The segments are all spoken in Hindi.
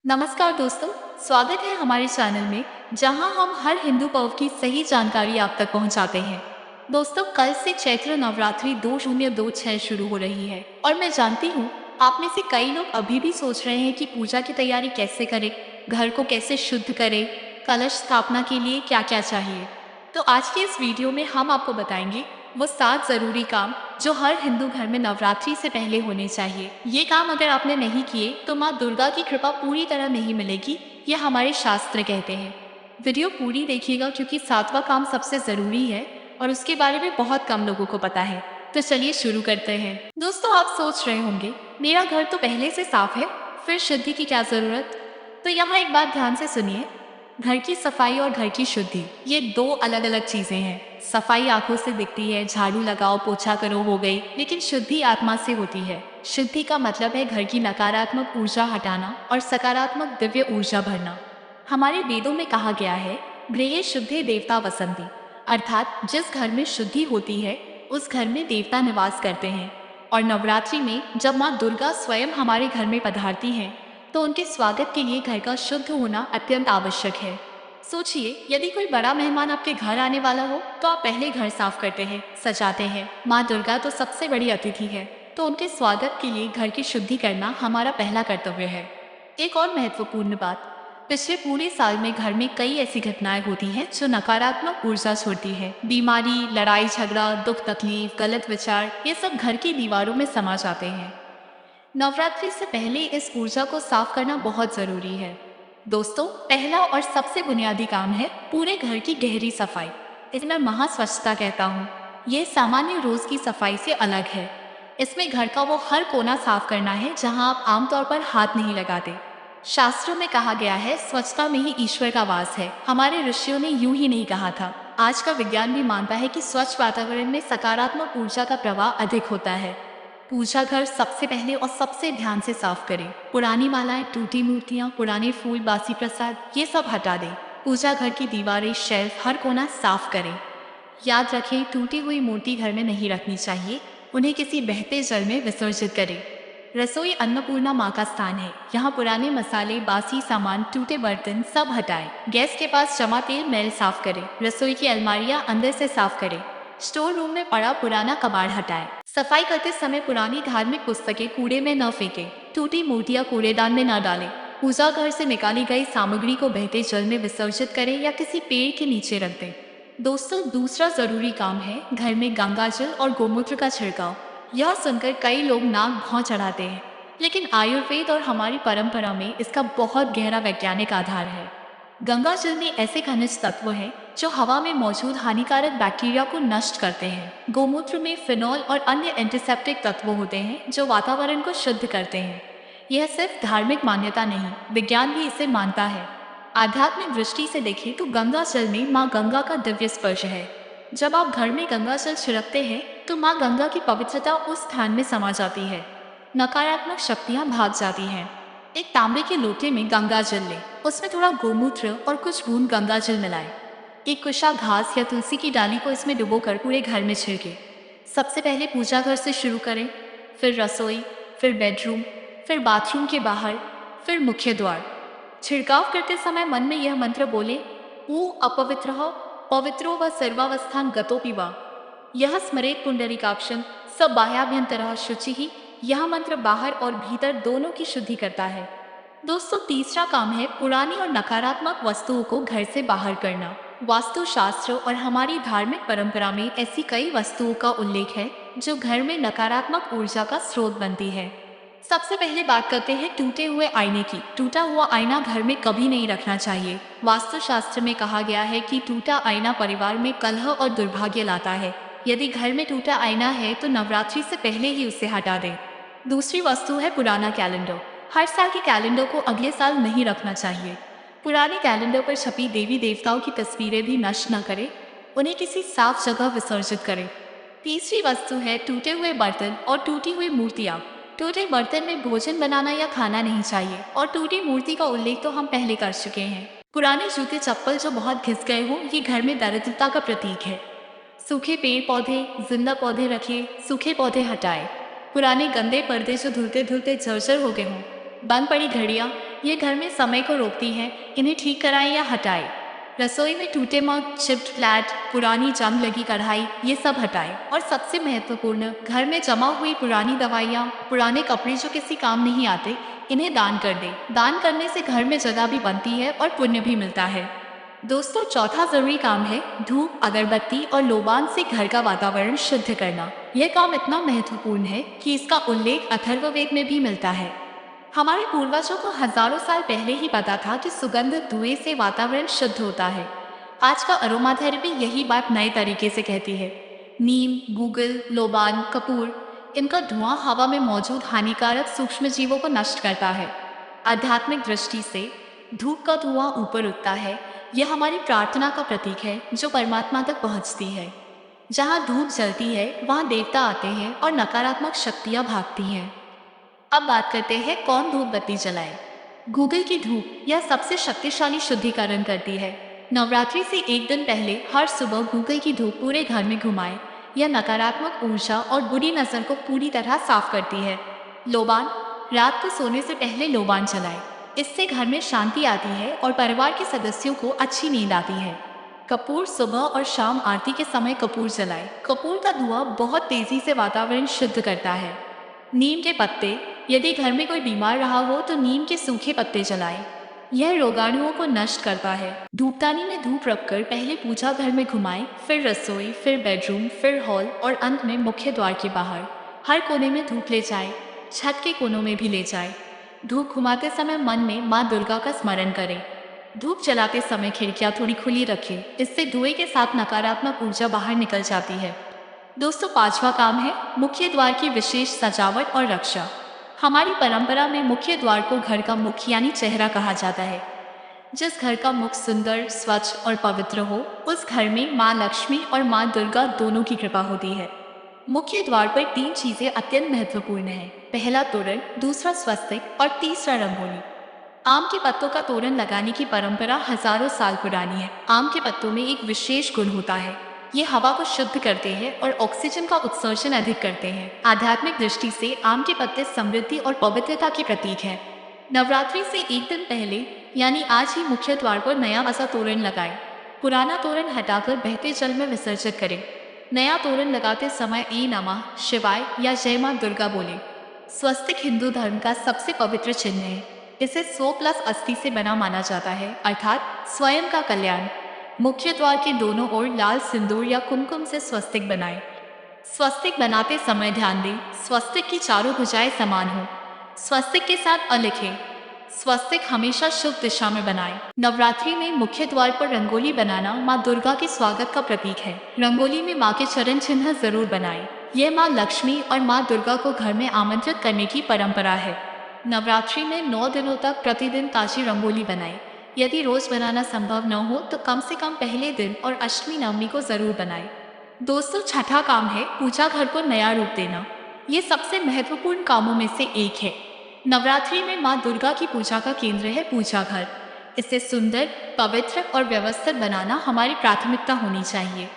नमस्कार दोस्तों, स्वागत है हमारे चैनल में जहां हम हर हिंदू पर्व की सही जानकारी आप तक पहुंचाते हैं। दोस्तों, कल से चैत्र नवरात्रि 2026 शुरू हो रही है और मैं जानती हूं आप में से कई लोग अभी भी सोच रहे हैं कि पूजा की तैयारी कैसे करें, घर को कैसे शुद्ध करें, कलश स्थापना के लिए क्या क्या चाहिए। तो आज के इस वीडियो में हम आपको बताएंगे वो 7 जरूरी काम जो हर हिंदू घर में नवरात्रि से पहले होने चाहिए। ये काम अगर आपने नहीं किए तो माँ दुर्गा की कृपा पूरी तरह नहीं मिलेगी, ये हमारे शास्त्र कहते हैं। वीडियो पूरी देखिएगा क्योंकि 7वां काम सबसे जरूरी है और उसके बारे में बहुत कम लोगों को पता है। तो चलिए शुरू करते हैं। दोस्तों, आप सोच रहे होंगे मेरा घर तो पहले से साफ है, फिर शुद्धि की क्या जरूरत। तो यहाँ एक बात ध्यान से सुनिए, घर की सफाई और घर की शुद्धि ये दो अलग अलग चीजें हैं। सफाई आंखों से दिखती है, झाड़ू लगाओ पोछा करो हो गई, लेकिन शुद्धि आत्मा से होती है। शुद्धि का मतलब है घर की नकारात्मक ऊर्जा हटाना और सकारात्मक दिव्य ऊर्जा भरना। हमारे वेदों में कहा गया है, गृहे शुद्धे देवता वसंती, अर्थात जिस घर में शुद्धि होती है उस घर में देवता निवास करते हैं। और नवरात्रि में जब माँ दुर्गा स्वयं हमारे घर में पधारती हैं तो उनके स्वागत के लिए घर का शुद्ध होना अत्यंत आवश्यक है। सोचिए, यदि कोई बड़ा मेहमान आपके घर आने वाला हो तो आप पहले घर साफ करते हैं, सजाते हैं। माँ दुर्गा तो सबसे बड़ी अतिथि है, तो उनके स्वागत के लिए घर की शुद्धि करना हमारा पहला कर्तव्य है। एक और महत्वपूर्ण बात, पिछले पूरे साल में घर में कई ऐसी घटनाएं होती हैं जो नकारात्मक ऊर्जा छोड़ती है। बीमारी, लड़ाई झगड़ा, दुख तकलीफ, गलत विचार, ये सब घर की दीवारों में समा जाते हैं। नवरात्रि से पहले इस ऊर्जा को साफ करना बहुत जरूरी है। दोस्तों, पहला और सबसे बुनियादी काम है पूरे घर की गहरी सफाई। इसे मैं महास्वच्छता कहता हूँ। यह सामान्य रोज की सफाई से अलग है। इसमें घर का वो हर कोना साफ करना है जहाँ आप आमतौर पर हाथ नहीं लगाते। शास्त्रों में कहा गया है, स्वच्छता में ही ईश्वर का वास है। हमारे ऋषियों ने यूं ही नहीं कहा था। आज का विज्ञान भी मानता है कि स्वच्छ वातावरण में सकारात्मक ऊर्जा का प्रवाह अधिक होता है। पूजा घर सबसे पहले और सबसे ध्यान से साफ करें। पुरानी मालाएं, टूटी मूर्तियां, पुराने फूल, बासी प्रसाद, ये सब हटा दें। पूजा घर की दीवारें, शेल्फ, हर कोना साफ करें। याद रखें, टूटी हुई मूर्ति घर में नहीं रखनी चाहिए। उन्हें किसी बहते जल में विसर्जित करें। रसोई अन्नपूर्णा माँ का स्थान है। यहाँ पुराने मसाले, बासी सामान, टूटे बर्तन सब हटाएं। गैस के पास जमा तेल मैल साफ करें। रसोई की अलमारियाँ अंदर से साफ करें। स्टोर रूम में पड़ा पुराना कबाड़ हटाएं। सफाई करते समय पुरानी धार्मिक पुस्तकें कूड़े में न फेंकें। टूटी मूर्तियां कूड़ेदान में न डालें। पूजा घर से निकाली गई सामग्री को बहते जल में विसर्जित करें या किसी पेड़ के नीचे रख दें। दोस्तों, दूसरा जरूरी काम है घर में गंगा जल और गोमूत्र का छिड़काव। यह सुनकर कई लोग नाक भौं चढ़ाते हैं, लेकिन आयुर्वेद और हमारी परंपरा में इसका बहुत गहरा वैज्ञानिक आधार है। गंगा जल में ऐसे खनिज तत्व हैं जो हवा में मौजूद हानिकारक बैक्टीरिया को नष्ट करते हैं। गोमूत्र में फिनॉल और अन्य एंटीसेप्टिक तत्व होते हैं जो वातावरण को शुद्ध करते हैं। यह सिर्फ धार्मिक मान्यता नहीं, विज्ञान भी इसे मानता है। आध्यात्मिक दृष्टि से देखें तो गंगा जल में माँ गंगा का दिव्य स्पर्श है। जब आप घर में गंगा जल छिड़कते हैं तो माँ गंगा की पवित्रता उस स्थान में समा जाती है। नकारात्मक शक्तियाँ भाग जाती हैं। एक तांबे के लोटे में गंगा जल लें, उसमें थोड़ा गोमूत्र और कुछ बूंद गंगा जल मिलाएं। एक कुशा घास या तुलसी की डाली को इसमें डुबोकर पूरे घर में छिड़कें। सबसे पहले पूजा घर से शुरू करें, फिर रसोई, फिर बेडरूम, फिर बाथरूम के बाहर, फिर मुख्य द्वार। छिड़काव करते समय मन में यह मंत्र बोले, ऊ अपवित्रः पवित्रो व सर्वावस्थान गतोपि वा। यह स्मरेत पुंडरीकाक्षं सब बाह्याभ्यंतरः शुचिः। यह मंत्र बाहर और भीतर दोनों की शुद्धि करता है। दोस्तों, तीसरा काम है पुरानी और नकारात्मक वस्तुओं को घर से बाहर करना। वास्तुशास्त्र और हमारी धार्मिक परंपरा में ऐसी कई वस्तुओं का उल्लेख है जो घर में नकारात्मक ऊर्जा का स्रोत बनती है। सबसे पहले बात करते हैं टूटे हुए आईने की। टूटा हुआ आईना घर में कभी नहीं रखना चाहिए। वास्तुशास्त्र में कहा गया है कि टूटा आईना परिवार में कलह और दुर्भाग्य लाता है। यदि घर में टूटा आईना है तो नवरात्रि से पहले ही उसे हटा दें। दूसरी वस्तु है पुराना कैलेंडर। हर साल के कैलेंडर को अगले साल नहीं रखना चाहिए। पुराने कैलेंडर पर छपी देवी देवताओं की तस्वीरें भी नष्ट न करें, उन्हें किसी साफ जगह विसर्जित करें। तीसरी वस्तु है टूटे हुए बर्तन और टूटी हुई मूर्तियाँ। टूटे बर्तन में भोजन बनाना या खाना नहीं चाहिए और टूटी मूर्ति का उल्लेख तो हम पहले कर चुके हैं। पुराने जूते चप्पल जो बहुत घिस गए हों, ये घर में दरिद्रता का प्रतीक है। सूखे पेड़ पौधे, जिंदा पौधे रखिए, सूखे पौधे हटाएं। पुराने गंदे पर्दे जो धुलते धुलते जर्जर हो गए हों, बंद पड़ी घड़ियाँ, ये घर में समय को रोकती है। इन्हें ठीक कराएं या हटाएं। रसोई में टूटे मग, चिप्ड फ्लैट, पुरानी जंग लगी कढ़ाई, ये सब हटाएं। और सबसे महत्वपूर्ण, घर में जमा हुई पुरानी दवाइयाँ, पुराने कपड़े जो किसी काम नहीं आते, इन्हें दान कर दें। दान करने से घर में जगह भी बनती है और पुण्य भी मिलता है। दोस्तों, चौथा जरूरी काम है धूप, अगरबत्ती और लोबान से घर का वातावरण शुद्ध करना। यह काम इतना महत्वपूर्ण है कि इसका उल्लेख अथर्ववेद में भी मिलता है। हमारे पूर्वजों को हजारों साल पहले ही पता था कि सुगंधित धुएं से वातावरण शुद्ध होता है। आज का अरोमा थेरेपी यही बात नए तरीके से कहती है। नीम, गूगल, लोबान, कपूर, इनका धुआं हवा में मौजूद हानिकारक सूक्ष्म जीवों को नष्ट करता है। आध्यात्मिक दृष्टि से धूप का धुआं ऊपर उठता है। यह हमारी प्रार्थना का प्रतीक है जो परमात्मा तक पहुंचती है। जहाँ धूप जलती है वहाँ देवता आते हैं और नकारात्मक शक्तियाँ भागती हैं। अब बात करते हैं कौन धूप बत्ती जलाए। गूगल की धूप यह सबसे शक्तिशाली शुद्धिकरण करती है। नवरात्रि से एक दिन पहले हर सुबह गूगल की धूप पूरे घर में घुमाएं। यह नकारात्मक ऊर्जा और बुरी नजर को पूरी तरह साफ करती है। लोबान, रात को सोने से पहले लोबान जलाएं। इससे घर में शांति आती है और परिवार के सदस्यों को अच्छी नींद आती है। कपूर, सुबह और शाम आरती के समय कपूर जलाएं। कपूर का धुआं बहुत तेजी से वातावरण शुद्ध करता है। नीम के पत्ते, यदि घर में कोई बीमार रहा हो तो नीम के सूखे पत्ते जलाएं। यह रोगाणुओं को नष्ट करता है। धूपदानी में धूप रखकर पहले पूजा घर में घुमाएं, फिर रसोई, फिर बेडरूम, फिर हॉल और अंत में मुख्य द्वार के बाहर। हर कोने में धूप ले जाएं, छत के कोनों में भी ले जाएं। धूप घुमाते समय मन में माँ दुर्गा का स्मरण करें। धूप जलाते समय खिड़कियां थोड़ी खुली रखें, इससे धुएं के साथ नकारात्मक ऊर्जा बाहर निकल जाती है। दोस्तों, पांचवा काम है मुख्य द्वार की विशेष सजावट और रक्षा। हमारी परंपरा में मुख्य द्वार को घर का मुख यानी चेहरा कहा जाता है। जिस घर का मुख सुंदर, स्वच्छ और पवित्र हो, उस घर में माँ लक्ष्मी और माँ दुर्गा दोनों की कृपा होती है। मुख्य द्वार पर तीन चीजें अत्यंत महत्वपूर्ण हैं। पहला तोरण, दूसरा स्वस्तिक और तीसरा रंगोली। आम के पत्तों का तोरण लगाने की परंपरा हजारों साल पुरानी है। आम के पत्तों में एक विशेष गुण होता है, ये हवा को शुद्ध करते हैं और ऑक्सीजन का उत्सर्जन अधिक करते हैं। आध्यात्मिक दृष्टि से आम के पत्ते समृद्धि और पवित्रता के प्रतीक हैं। नवरात्रि से एक दिन पहले यानी आज ही मुख्य द्वार पर नया वसा तोरण लगाएं। पुराना तोरण हटाकर बहते जल में विसर्जित करें। नया तोरण लगाते समय ए नमः शिवाय या जय मां दुर्गा बोले। स्वस्तिक हिंदू धर्म का सबसे पवित्र चिन्ह है। इसे 100+80 से बना माना जाता है, अर्थात स्वयं का कल्याण। मुख्य द्वार के दोनों ओर लाल सिंदूर या कुमकुम से स्वस्तिक बनाएं। स्वस्तिक बनाते समय ध्यान दें, स्वस्तिक की चारों भुजाएं समान हो। स्वस्तिक के साथ अ लिखें। स्वस्तिक हमेशा शुभ दिशा में बनाएं। नवरात्रि में मुख्य द्वार पर रंगोली बनाना माँ दुर्गा के स्वागत का प्रतीक है। रंगोली में माँ के चरण चिन्ह जरूर बनाएं। यह माँ लक्ष्मी और माँ दुर्गा को घर में आमंत्रित करने की परंपरा है। नवरात्रि में 9 दिनों तक प्रतिदिन ताजी रंगोली बनाएं। यदि रोज बनाना संभव न हो तो कम से कम पहले दिन और अष्टमी नवमी को जरूर बनाएं। दोस्तों, छठा काम है पूजा घर को नया रूप देना। ये सबसे महत्वपूर्ण कामों में से एक है। नवरात्रि में माँ दुर्गा की पूजा का केंद्र है पूजा घर। इसे सुंदर, पवित्र और व्यवस्थित बनाना हमारी प्राथमिकता होनी चाहिए।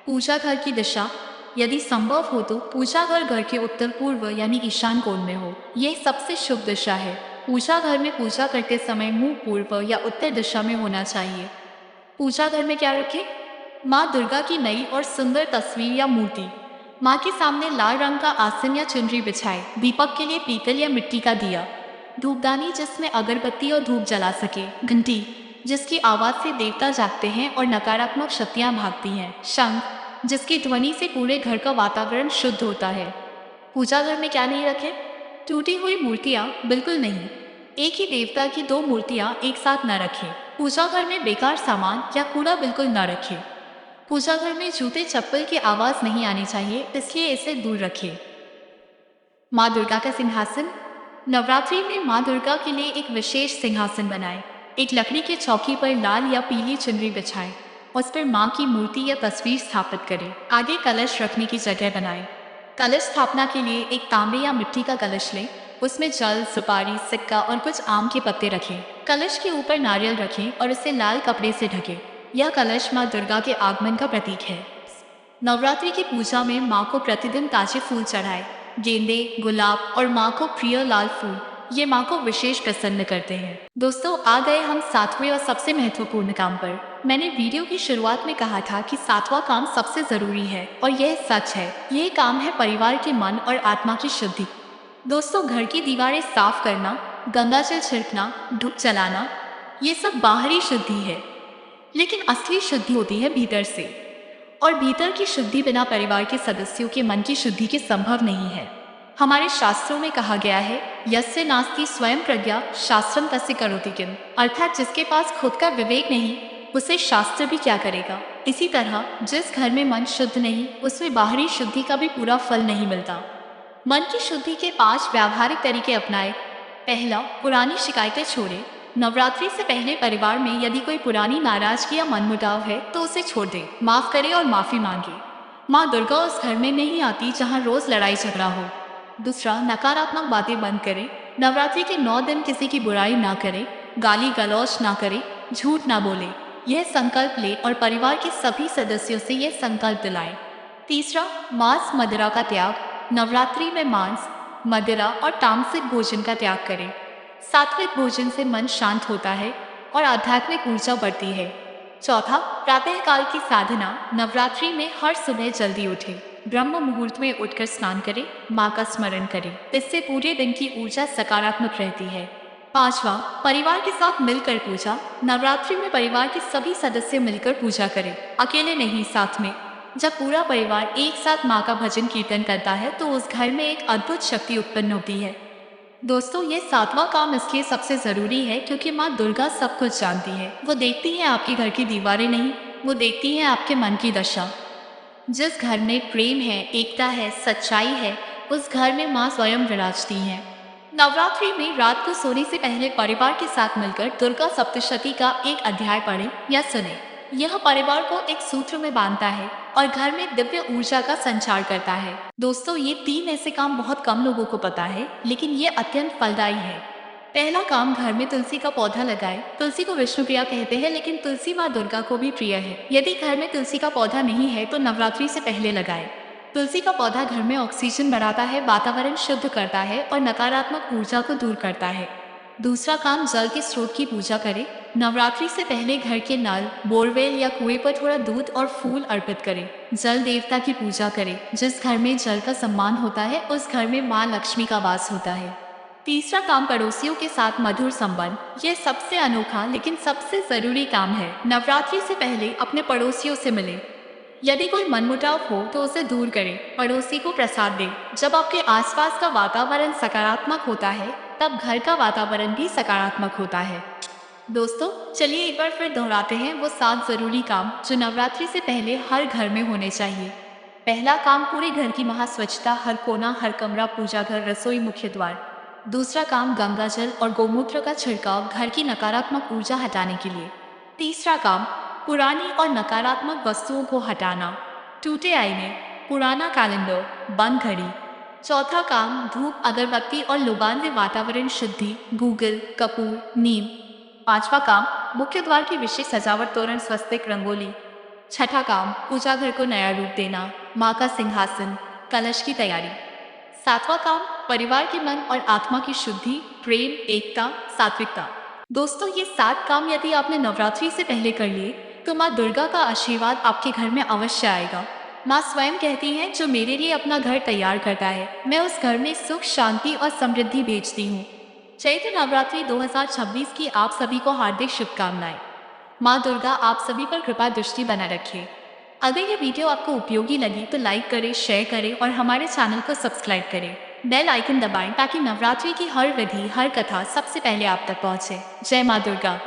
पूजा घर की दिशा, यदि संभव हो तो पूजा घर के उत्तर पूर्व यानी ईशान कोण में हो। यह सबसे शुभ दिशा है। पूजा घर में पूजा करते समय मुंह पूर्व या उत्तर दिशा में होना चाहिए। पूजा घर में क्या रखें? माँ दुर्गा की नई और सुंदर तस्वीर या मूर्ति। माँ के सामने लाल रंग का आसन या चुनरी बिछाए। दीपक के लिए पीतल या मिट्टी का दिया। धूपदानी जिसमें अगरबत्ती और धूप जला सके। घंटी जिसकी आवाज से देवता जागते हैं और नकारात्मक शक्तियाँ भागती हैं। शंख जिसकी ध्वनि से पूरे घर का वातावरण शुद्ध होता है। पूजा घर में क्या नहीं रखें? टूटी हुई मूर्तियाँ बिल्कुल नहीं। एक ही देवता की 2 मूर्तियाँ एक साथ न रखें। पूजा घर में बेकार सामान या कूड़ा बिल्कुल न रखें। पूजा घर में जूते चप्पल की आवाज नहीं आनी चाहिए, इसलिए इसे दूर रखें। माँ दुर्गा का सिंहासन। नवरात्रि में माँ दुर्गा के लिए एक विशेष सिंहासन बनाएं। एक लकड़ी की चौकी पर लाल या पीली चुनरी बिछाएं। उस पर माँ की मूर्ति या तस्वीर स्थापित करें। आगे कलश रखने की जगह बनाएं। कलश स्थापना के लिए एक तांबे या मिट्टी का कलश लें। उसमें जल, सुपारी, सिक्का और कुछ आम के पत्ते रखें। कलश के ऊपर नारियल रखें और इसे लाल कपड़े से ढकें। यह कलश माँ दुर्गा के आगमन का प्रतीक है। नवरात्रि की पूजा में माँ को प्रतिदिन ताजे फूल चढ़ाएं। गेंदे, गुलाब और माँ को प्रिय लाल फूल ये माँ को विशेष प्रसन्न करते हैं। दोस्तों, आ गए हम सातवें और सबसे महत्वपूर्ण काम पर। मैंने वीडियो की शुरुआत में कहा था कि सातवां काम सबसे जरूरी है और यह सच है। यह काम है परिवार के मन और आत्मा की शुद्धि। दोस्तों, घर की दीवारें साफ करना, गंगाजल छिड़कना, धूप जलाना, ये सब बाहरी शुद्धि है, लेकिन असली शुद्धि होती है भीतर से। और भीतर की शुद्धि बिना परिवार के सदस्यों के मन की शुद्धि के संभव नहीं है। हमारे शास्त्रों में कहा गया है, यस्य नास्ति स्वयं प्रज्ञा शास्त्रम तस्य करोति किम, अर्थात जिसके पास खुद का विवेक नहीं, उसे शास्त्र भी क्या करेगा। इसी तरह जिस घर में मन शुद्ध नहीं, उसमें बाहरी शुद्धि का भी पूरा फल नहीं मिलता। मन की शुद्धि के 5 व्यावहारिक तरीके अपनाएं। पहला, पुरानी शिकायतें छोड़ें। नवरात्रि से पहले परिवार में यदि कोई पुरानी नाराजगी या मनमुटाव है तो उसे छोड़ दें, माफ करें और माफी मांगे। माँ दुर्गा उस घर में नहीं आती जहाँ रोज लड़ाई झगड़ा हो। दूसरा, नकारात्मक बातें बंद करें। नवरात्रि के 9 दिन किसी की बुराई ना करें, गाली गलौज ना करें, झूठ ना बोले। यह संकल्प ले और परिवार के सभी सदस्यों से यह संकल्प दिलाएं। तीसरा, मांस मदिरा का त्याग। नवरात्रि में मांस, मदिरा और तामसिक भोजन का त्याग करें। सात्विक भोजन से मन शांत होता है और आध्यात्मिक ऊर्जा बढ़ती है। चौथा, प्रातःकाल की साधना। नवरात्रि में हर सुबह जल्दी उठें, ब्रह्म मुहूर्त में उठकर स्नान करें, माँ का स्मरण करें। इससे पूरे दिन की ऊर्जा सकारात्मक रहती है। पांचवा, परिवार के साथ मिलकर पूजा। नवरात्रि में परिवार के सभी सदस्य मिलकर पूजा करें, अकेले नहीं, साथ में। जब पूरा परिवार एक साथ माँ का भजन कीर्तन करता है तो उस घर में एक अद्भुत शक्ति उत्पन्न होती है। दोस्तों, ये सातवां काम इसलिए सबसे जरूरी है क्योंकि माँ दुर्गा सब कुछ जानती है। वो देखती है आपके घर की दीवारें नहीं, वो देखती है आपके मन की दशा। जिस घर में प्रेम है, एकता है, सच्चाई है, उस घर में माँ स्वयं विराजती हैं। नवरात्रि में रात को सोने से पहले परिवार के साथ मिलकर दुर्गा सप्तशती का एक अध्याय पढ़ें या सुने। यह परिवार को एक सूत्र में बांधता है और घर में दिव्य ऊर्जा का संचार करता है। दोस्तों, ये 3 ऐसे काम बहुत कम लोगों को पता है, लेकिन ये अत्यंत फलदायी है। पहला काम, घर में तुलसी का पौधा लगाएं। तुलसी को विष्णु प्रिया कहते हैं, लेकिन तुलसी माँ दुर्गा को भी प्रिय है। यदि घर में तुलसी का पौधा नहीं है तो नवरात्रि से पहले लगाएं। तुलसी का पौधा घर में ऑक्सीजन बढ़ाता है, वातावरण शुद्ध करता है और नकारात्मक ऊर्जा को दूर करता है। दूसरा काम, जल के स्रोत की पूजा करें। नवरात्रि से पहले घर के नल, बोरवेल या कुएं पर थोड़ा दूध और फूल अर्पित करें। जल देवता की पूजा करें। जिस घर में जल का सम्मान होता है उस घर में माँ लक्ष्मी का वास होता है। तीसरा काम, पड़ोसियों के साथ मधुर संबंध। यह सबसे अनोखा लेकिन सबसे जरूरी काम है। नवरात्रि से पहले अपने पड़ोसियों से मिलें। यदि कोई मनमुटाव हो तो उसे दूर करें, पड़ोसी को प्रसाद दें। जब आपके आसपास का वातावरण सकारात्मक होता है तब घर का वातावरण भी सकारात्मक होता है। दोस्तों, चलिए एक बार फिर दोहराते हैं वो 7 जरूरी काम जो नवरात्रि से पहले हर घर में होने चाहिए। पहला काम, पूरे घर की महास्वच्छता, हर कोना, हर कमरा, पूजा घर, रसोई, मुख्य द्वार। दूसरा काम, गंगाजल और गोमूत्र का छिड़काव, घर की नकारात्मक ऊर्जा हटाने के लिए। तीसरा काम, पुरानी और नकारात्मक वस्तुओं को हटाना, टूटे आईने, पुराना कैलेंडर, बंद घड़ी। चौथा काम, धूप, अगरबत्ती और लोबान से वातावरण शुद्धि, गूगल, कपूर, नीम। पांचवा काम, मुख्य द्वार की विशेष सजावट, तोरण, स्वस्तिक, रंगोली। छठा काम, पूजा घर को नया रूप देना, माँ का सिंहासन, कलश की तैयारी। सातवां काम, परिवार के मन और आत्मा की शुद्धि, प्रेम, एकता, सात्विकता। दोस्तों, ये 7 काम यदि आपने नवरात्रि से पहले कर लिए तो माँ दुर्गा का आशीर्वाद आपके घर में अवश्य आएगा। माँ स्वयं कहती हैं, जो मेरे लिए अपना घर तैयार करता है, मैं उस घर में सुख, शांति और समृद्धि भेजती हूँ। चैत्र नवरात्रि 2026 की आप सभी को हार्दिक शुभकामनाएं। माँ दुर्गा आप सभी पर कृपा दृष्टि बना रखे। अगर ये वीडियो आपको उपयोगी लगी तो लाइक करें, शेयर करें और हमारे चैनल को सब्सक्राइब करें। बेल आइकन दबाएं ताकि नवरात्रि की हर विधि, हर कथा सबसे पहले आप तक पहुँचे। जय माँ दुर्गा।